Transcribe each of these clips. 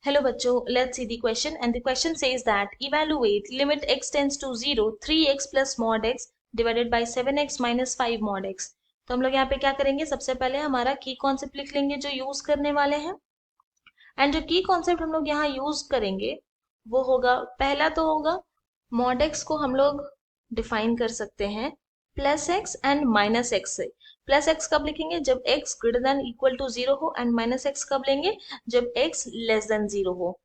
Hello bachcho, let's see the question, and the question says that evaluate limit x tends to 0 3x plus mod x divided by 7x minus 5 mod x। तो हम लोग यहाँ पे क्या करेंगे, सबसे पहले हमारा की कॉन्सेप्ट लिख लेंगे जो यूज करने वाले हैं। एंड जो की कॉन्सेप्ट हम लोग यहाँ यूज करेंगे वो होगा, पहला तो होगा mod x को हम लोग डिफाइन कर सकते हैं plus X and minus X से। प्लस एक्स कब लिखेंगे, जब x greater than equal to 0 हो, एंड माइनस एक्स कब लेंगे, जब x लेस देन 0 हो।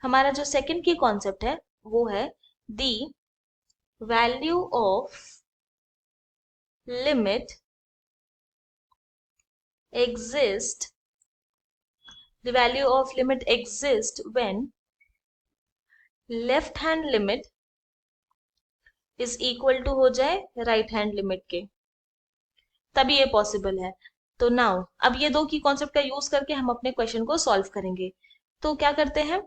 हमारा जो सेकंड की कॉन्सेप्ट है वो है the value of limit exist the value of limit exist when left hand limit is equal to हो जाए राइट हैंड लिमिट के, तभी ये पॉसिबल है। तो नाउ अब ये दो की कॉन्सेप्ट का यूज करके हम अपने क्वेश्चन को सॉल्व करेंगे। तो क्या करते हैं,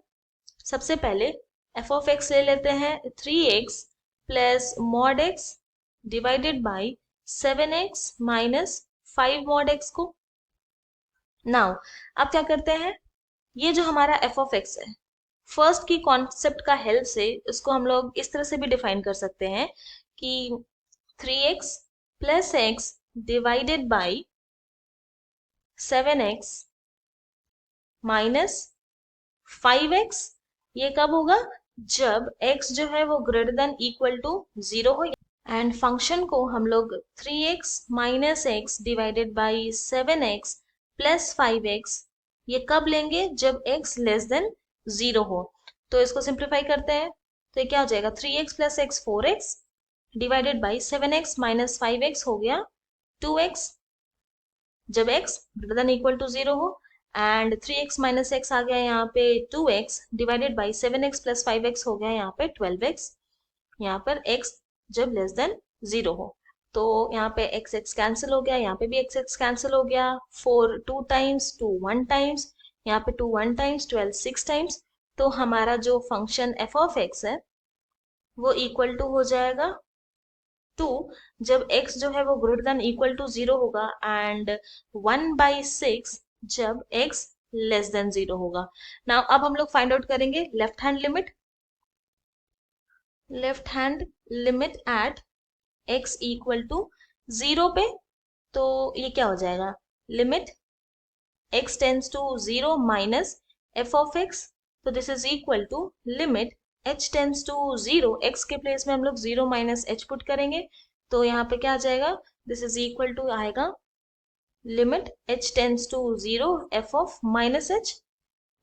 सबसे पहले एफ ऑफ एक्स ले लेते हैं 3x plus mod x divided by 7x minus 5 mod x को। नाउ अब क्या करते हैं, ये जो हमारा एफ ऑफ एक्स है, फर्स्ट की कॉन्सेप्ट का हेल्प से इसको हम लोग इस तरह से भी डिफाइन कर सकते हैं कि 3x plus x divided by 7x minus 5x। ये कब होगा, जब x जो है वो ग्रेटर देन इक्वल टू 0 हो। एंड फंक्शन को हम लोग 3x minus x divided by 7x plus 5x ये कब लेंगे, जब x लेस देन 0 हो। तो इसको सिंप्लीफाई करते हैं, तो ये क्या हो जाएगा, 3x plus X 4x divided by 7x minus 5x हो गया 2x, जब x greater than equal to 0 हो। एंड 3x माइनस एक्स आ गया यहाँ पे 2x divided by 7x plus 5x हो गया यहाँ पे 12x, यहाँ पर x जब लेस देन 0 हो। तो यहाँ पे x x कैंसिल हो गया, यहाँ पे भी x x कैंसिल हो गया, 4 2 टाइम्स 2 1 टाइम्स, यहाँ पे 2 1 टाइम्स 12 6 टाइम्स। तो हमारा जो फंक्शन f ऑफ x है वो इक्वल टू हो जाएगा 2 जब x जो है वो ग्रेटर देन इक्वल टू 0 होगा, एंड 1/6 जब x लेस देन 0 होगा। नाउ अब हम लोग फाइंड आउट करेंगे left hand limit at x equal to 0 पे। तो ये क्या हो जाएगा, limit x tends to 0 minus f of x, तो this is equal to limit h tends to 0, x के प्लेस में हम लोग 0 माइनस h पुट करेंगे, तो यहाँ पे क्या आ जाएगा, दिस इज इक्वल टू आएगा limit h tends to 0 f of minus h।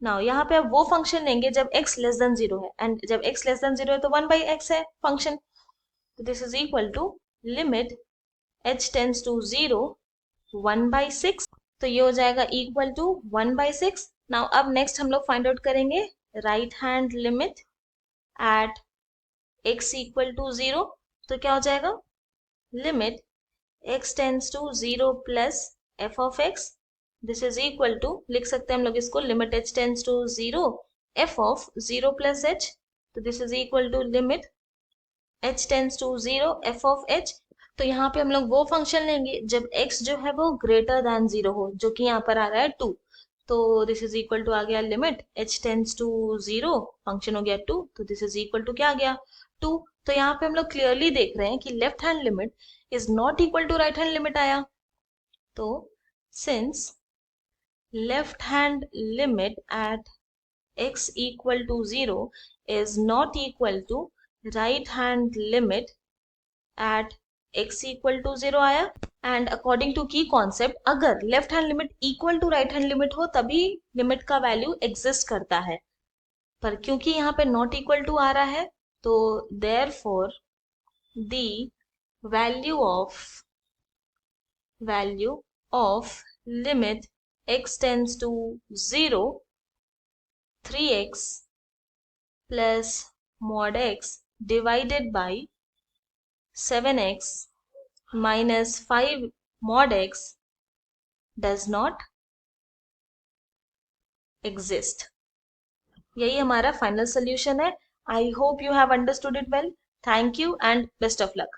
Now यहाँ पे अब वो फंक्शन लेंगे जब x लेस देन 0 है, एंड जब x लेस देन 0 है तो 1/x है फंक्शन, तो this is equal to limit h tends to 0 1/6, तो ये हो जाएगा इक्वल टू 1/6। नाउ अब नेक्स्ट हम लोग फाइंड आउट करेंगे right hand limit at x equal to 0, तो क्या हो जाएगा, limit x tends to 0 plus f of x, this is equal to, लिख सकते हैं हम लोग इसको, limit h tends to 0 f of 0 plus h, तो this is equal to limit h tends to 0 f of h। तो यहाँ पे हम लोग वो फंक्शन लेंगे जब x जो है वो ग्रेटर देन 0 हो, जो कि यहाँ पर आ रहा है 2, तो दिस इज इक्वल टू आ गया limit h tends to 0, function हो गया 2, तो दिस इज इक्वल टू क्या आ गया 2। तो यहाँ पे हम लोग क्लियरली देख रहे हैं कि left hand limit is not equal to right hand limit आया। तो since left hand limit at x equal to 0 is not equal to right hand limit at x equal to 0 आया, एंड अकॉर्डिंग टू की concept अगर left hand limit equal to right hand limit हो तभी limit का value exist करता है, पर क्योंकि यहाँ पे नॉट इक्वल टू आ रहा है, तो therefore the value of limit x tends to 0 3x plus mod x divided by 7x minus 5 mod x does not exist। यही हमारा फाइनल सोल्यूशन है। I hope you have understood it well. Thank you and best of luck.